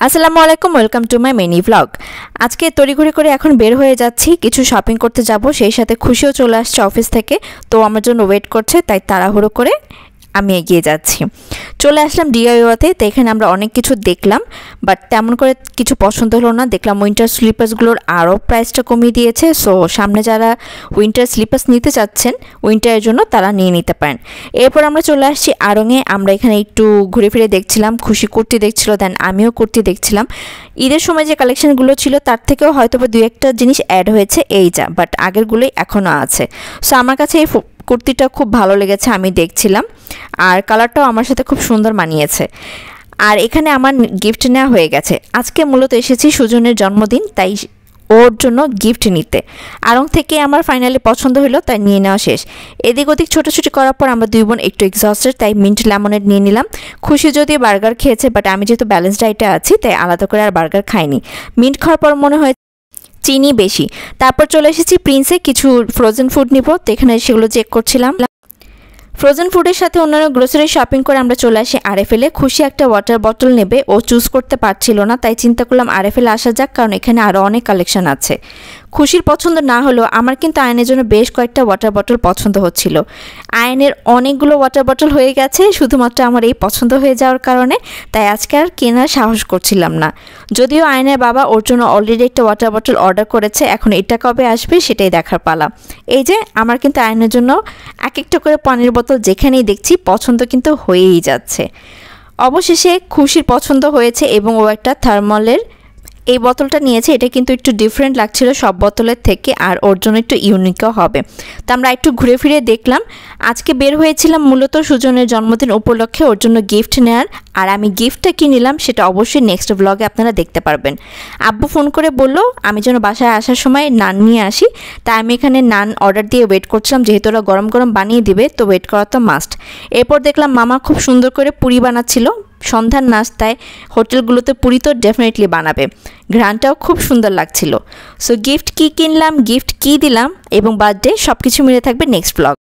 আসসালামু আলাইকুম, welcome to my mini vlog. আজকে তড়িঘড়ি করে এখন বের হয়ে যাচ্ছি, কিছু শপিং করতে যাব। সেই সাথে খুশিও চলে আসছে অফিস থেকে, তো আমার জন্য ওয়েট করছে, তাই তাড়াহুড়ো করে আমি এগিয়ে যাচ্ছি। চলে আসলাম ডিআইওয়াতে। তো এখানে আমরা অনেক কিছু দেখলাম, বাট তেমন করে কিছু পছন্দ হলো না। দেখলাম উইন্টার স্লিপার্সগুলোর আরও প্রাইসটা কমিয়ে দিয়েছে। সো সামনে যারা উইন্টার স্লিপার্স নিতে চাচ্ছেন উইন্টারের জন্য, তারা নিয়ে নিতে পারেন। এরপর আমরা চলে আসছি আড়ংয়ে। আমরা এখানে একটু ঘুরে ফিরে দেখছিলাম। খুশি কুর্তি দেখছিল, দেন আমিও কুর্তি দেখছিলাম। ঈদের সময় যে কালেকশনগুলো ছিল তার থেকেও হয়তো বা দু একটা জিনিস অ্যাড হয়েছে এই যা, বাট আগেরগুলোই এখনও আছে। সো আমার কাছে এই কুর্তিটা খুব ভালো লেগেছে, আমি দেখছিলাম। আর কালারটাও আমার সাথে খুব সুন্দর মানিয়েছে। আর এখানে আমার গিফট নেওয়া হয়ে গেছে। আজকে মূলত এসেছি সুজনের জন্মদিন, তাই ওর জন্য গিফট নিতে। আড়ং থেকে আমার ফাইনালি পছন্দ হলো, তাই নিয়ে নেওয়া শেষ। এদিক ওদিক ছোটাছুটি করার পর আমরা দুই বোন একটু এক্সস্টেড, তাই মিন্ট লেমনেড নিয়ে নিলাম। খুশি যদি বার্গার খেয়েছে, বাট আমি যেহেতু ব্যালেন্স ডায়েটে আছি, তাই আলাদা করে আর বার্গার খাইনি। মিন্ট খাওয়ার পর মনে হয় চিনি বেশি। তারপর চলে এসেছি প্রিন্সে, কিছু ফ্রোজেন ফুড নিব। তো এখানে সেগুলো চেক করছিলাম। ফ্রোজেন ফুডের সাথে অন্যান্য গ্রোসারি শপিং করে আমরা চলে আসি আরএফএলে। খুশি একটা ওয়াটার বটল নেবে, ও চুজ করতে পারছিল না, তাই চিন্তা করলাম আরএফএলে আসা যাক, কারণ এখানে আরও অনেক কালেকশন আছে। খুশির পছন্দ না হলেও আমার কিন্তু আয়নের জন্য বেশ কয়েকটা ওয়াটার বটল পছন্দ হচ্ছিল। আয়নের অনেকগুলো ওয়াটার বটল হয়ে গেছে শুধুমাত্র আমার এই পছন্দ হয়ে যাওয়ার কারণে, তাই আজকে আর কেনার সাহস করছিলাম না। যদিও আয়নের বাবা ওর জন্য অলরেডি একটা ওয়াটার বটল অর্ডার করেছে, এখন এটা কবে আসবে সেটাই দেখার পালা। এই যে আমার কিন্তু আয়নের জন্য এক একটা করে পানির বোতল যেখানেই দেখছি পছন্দ কিন্তু হয়েই যাচ্ছে। অবশেষে খুশির পছন্দ হয়েছে এবং ও একটা থার্মালের এই বোতলটা নিয়েছে। এটা কিন্তু একটু ডিফারেন্ট লাগছিল সব বোতলের থেকে, আর ওর জন্য একটু ইউনিকও হবে। তো আমরা একটু ঘুরে ফিরে দেখলাম। আজকে বের হয়েছিলাম মূলত সুজনের জন্মদিন উপলক্ষে ওর জন্য গিফট নেওয়ার। আর আমি গিফটটা কী নিলাম সেটা অবশ্যই নেক্সট ব্লগে আপনারা দেখতে পারবেন। আব্বু ফোন করে বললো আমি যেন বাসায় আসার সময় নান নিয়ে আসি, তাই আমি এখানে নান অর্ডার দিয়ে ওয়েট করছিলাম। যেহেতু ওরা গরম গরম বানিয়ে দিবে, তো ওয়েট করা তো মাস্ট। এরপর দেখলাম মামা খুব সুন্দর করে পুরি বানাচ্ছিল। সন্ধ্যার নাস্তায় হোটেলগুলোতে পুরি তো ডেফিনেটলি বানাবে, ঘ্রাণটাও খুব সুন্দর লাগছিল। সো গিফট কী কিনলাম, গিফট কী দিলাম এবং বার্থডে সব কিছু মিলে থাকবে নেক্সট ব্লগ।